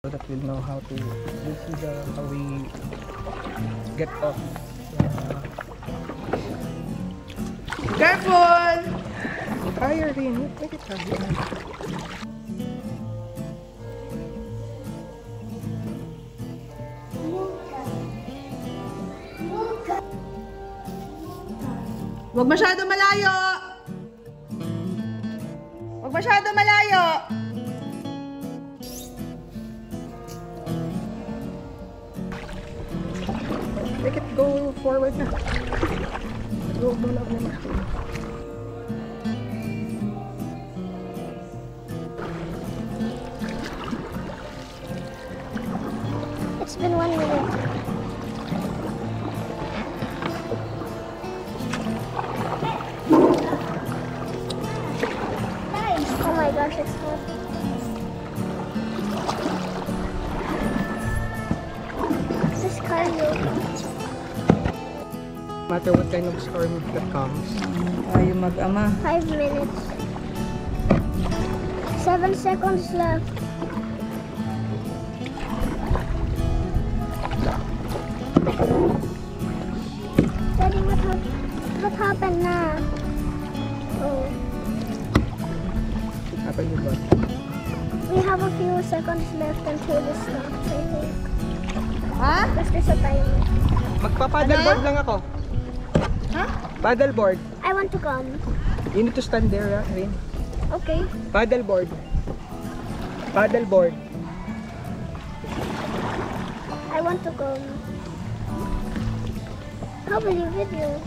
so that we'll know how to, this is how we get off. Careful! Higher rin, make it higher. Huwag masyado malayo! Huwag masyado malayo! Make it go forward na. Go lang naman. It's been 1 minute. Nice. Oh my gosh, it's hot. This is cardio. No matter what kind of storm that comes. Tayo mag-ama. 5 minutes. 7 seconds left. Daddy, what happened na? Oh. Happen yung ba? We have a few seconds left until this stops, I think. Ha? Because there's a timer. Magpa-paddleboard lang ako. Ha? Paddleboard. I want to come. You need to stand there, Rin. Okay. Paddleboard. Paddleboard. I want to come. How will you video?